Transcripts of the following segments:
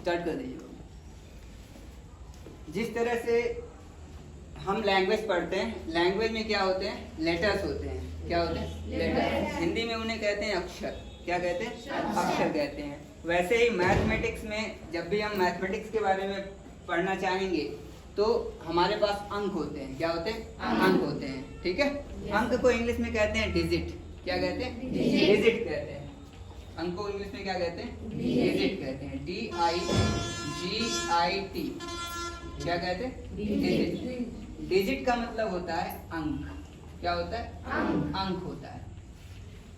Start कर दीजिए। जिस तरह से हम लैंग्वेज पढ़ते हैं, लैंग्वेज में क्या होते हैं? लेटर्स होते हैं। क्या होते हैं? लेटर्स। हिंदी में उन्हें कहते हैं अक्षर। क्या कहते हैं? अक्षर कहते हैं। वैसे ही मैथमेटिक्स में जब भी हम मैथमेटिक्स के बारे में पढ़ना चाहेंगे तो हमारे पास अंक होते हैं। क्या होते हैं? अंक होते हैं। ठीक है। अंक को इंग्लिश में कहते हैं डिजिट। क्या कहते हैं? डिजिट कहते हैं। अंक को इंग्लिश में क्या कहते हैं? डिजिट कहते हैं। DIGIT। क्या कहते हैं? डिजिट। डिजिट का मतलब होता है अंक। क्या होता है? अंक होता है।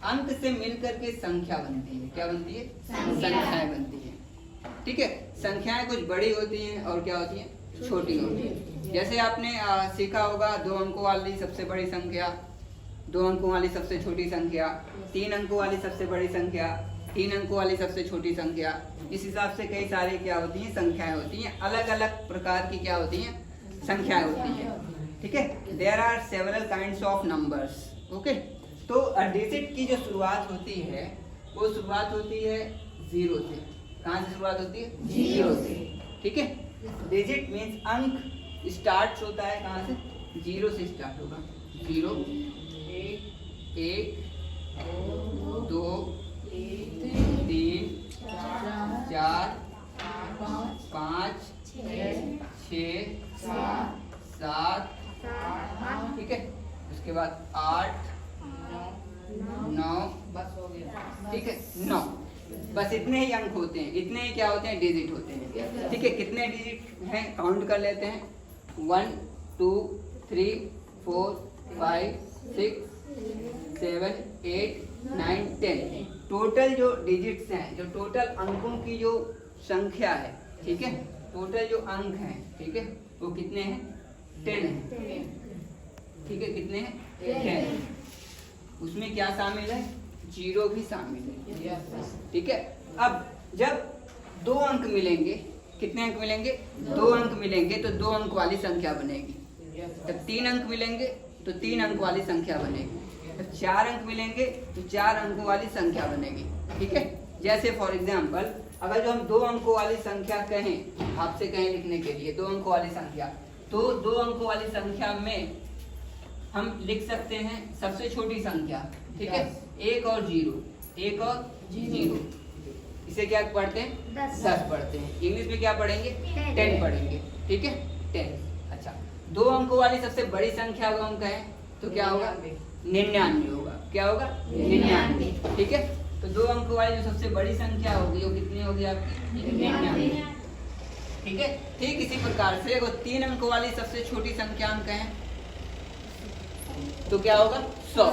अंक से मिलकर के संख्या बनती है। क्या बनती है? संख्याएं बनती है। ठीक है। संख्याएं कुछ बड़ी होती हैं और क्या होती हैं? छोटी होती है। जैसे आपने सीखा होगा 2 अंकों वाली सबसे बड़ी संख्या, 2 अंकों वाली सबसे छोटी संख्या, 3 अंकों वाली सबसे बड़ी संख्या, 3 अंकों वाली सबसे छोटी संख्या। इस हिसाब से कई सारी क्या होती हैं? संख्याएं होती हैं। अलग अलग प्रकार की क्या होती हैं? संख्याएं होती हैं। ठीक है। There are several kinds of numbers. Okay. तो डिजिट की जो शुरुआत होती है वो शुरुआत होती है 0 से। कहाँ से शुरुआत होती है? 0 से। ठीक है। डिजिट मीन्स अंक स्टार्ट होता है कहाँ से? 0 से स्टार्ट होगा। 0, 1, 2, 3, 4, 5, 6, 7। ठीक है। उसके बाद 8, 9। बस हो गया। ठीक है। 9। बस इतने ही अंक होते हैं। इतने ही क्या होते हैं? डिजिट होते हैं। ठीक है। कितने डिजिट हैं? काउंट कर लेते हैं। 1, 2, 3, 4, 5, 6, 7, 8, 9, 10। टोटल जो डिजिट्स हैं, जो टोटल अंकों की जो संख्या है, ठीक है, टोटल जो अंक हैं, ठीक है, वो कितने हैं? 10 हैं। ठीक है। कितने हैं? 10। उसमें क्या शामिल है? 0 भी शामिल है। ठीक है। अब जब 2 अंक मिलेंगे, कितने अंक मिलेंगे? 2 अंक मिलेंगे तो 2 अंक वाली संख्या बनेगी। जब 3 अंक मिलेंगे तो 3 अंक वाली संख्या बनेगी। जब 4 अंक मिलेंगे तो 4 अंकों वाली संख्या बनेगी। ठीक है। जैसे फॉर एग्जाम्पल अगर जो हम 2 अंकों वाली संख्या कहें, आपसे कहें लिखने के लिए 2 अंकों वाली संख्या, तो 2 अंकों वाली संख्या में हम लिख सकते हैं सबसे छोटी संख्या। ठीक है। 1 और 0, 1 और 0। इसे क्या पढ़ते हैं? 10 पढ़ते हैं। इंग्लिश में क्या पढ़ेंगे? 10 पढ़ेंगे। ठीक है। 10। अच्छा। 2 अंकों वाली सबसे बड़ी संख्या को हम कहें तो क्या होगा? 99 होगा। क्या होगा? 99। ठीक है। तो 2 अंकों वाली जो सबसे बड़ी संख्या होगी वो कितनी होगी आपकी? 99। ठीक है। ठीक इसी प्रकार से अगर 3 अंकों वाली सबसे छोटी संख्या हम कहें तो क्या होगा? 100।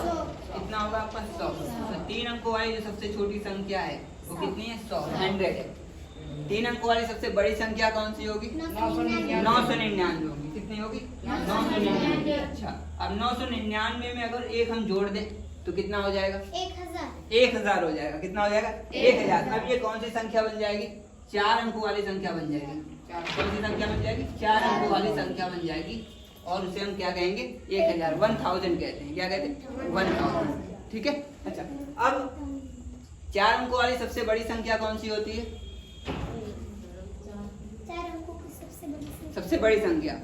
कितना होगा आपका? 100। तो 3 अंकों वाली जो सबसे छोटी संख्या है वो कितनी है? 100, 100 है। 3 अंकों वाली सबसे बड़ी संख्या कौन सी होगी? 999 होगी। कितनी होगी? 999। अच्छा। अब 999 में अगर 1 हम जोड़ दें तो कितना हो जाएगा? 1000 हो जाएगा। कितना हो जाएगा? 1000। अब ये कौन सी संख्या बन जाएगी? 4 अंकों वाली संख्या बन जाएगी। कौन सी संख्या बन जाएगी? 4 अंकों वाली संख्या बन जाएगी। और उसे हम क्या कहेंगे? 1000, 1000 कहते हैं। क्या कहते हैं? 1000। ठीक है। अच्छा। अब 4 अंकों वाली सबसे बड़ी संख्या कौन सी होती है? 4 अंकों की सबसे बड़ी संख्या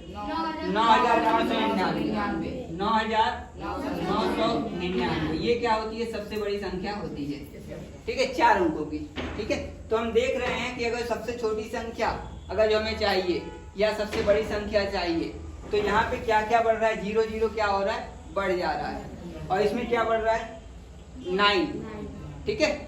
9999। 9999। ये क्या होती है? सबसे बड़ी संख्या होती है। ठीक है। 4 अंकों की। ठीक है। तो हम देख रहे हैं कि अगर सबसे छोटी संख्या अगर जो हमें चाहिए या सबसे बड़ी संख्या चाहिए तो यहाँ पे क्या क्या बढ़ रहा है? 0 0 क्या हो रहा है? बढ़ जा रहा है। और इसमें क्या बढ़ रहा है? 9। ठीक है।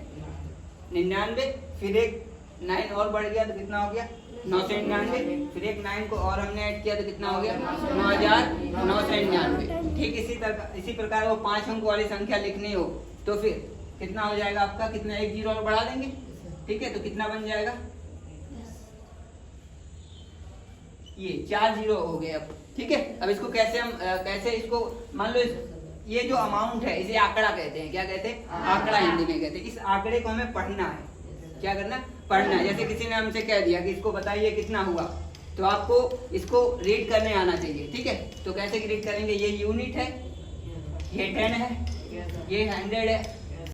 99, फिर एक 9 और बढ़ गया तो कितना हो गया? 999। फिर एक 9 को और हमने ऐड किया तो कितना हो गया? 9999। ठीक इसी प्रकार वो 5 अंक वाली संख्या लिखनी हो तो फिर कितना हो जाएगा आपका? कितना? 1 0 और बढ़ा देंगे। ठीक है। तो कितना बन जाएगा? ये 4 0 हो गए अब। ठीक है। अब इसको कैसे हम कैसे इसको मान लो ये जो अमाउंट है इसे आंकड़ा कहते हैं। क्या कहते हैं? आंकड़ा हिंदी में कहते हैं। इस आंकड़े को हमें पढ़ना है। क्या करना? पढ़ना है। जैसे किसी ने हमसे कह दिया कि इसको बताइए कितना हुआ, तो आपको इसको रीड करने आना चाहिए। ठीक है। तो कैसे रीड करेंगे? ये यूनिट है, ये 10 है, ये 100 है,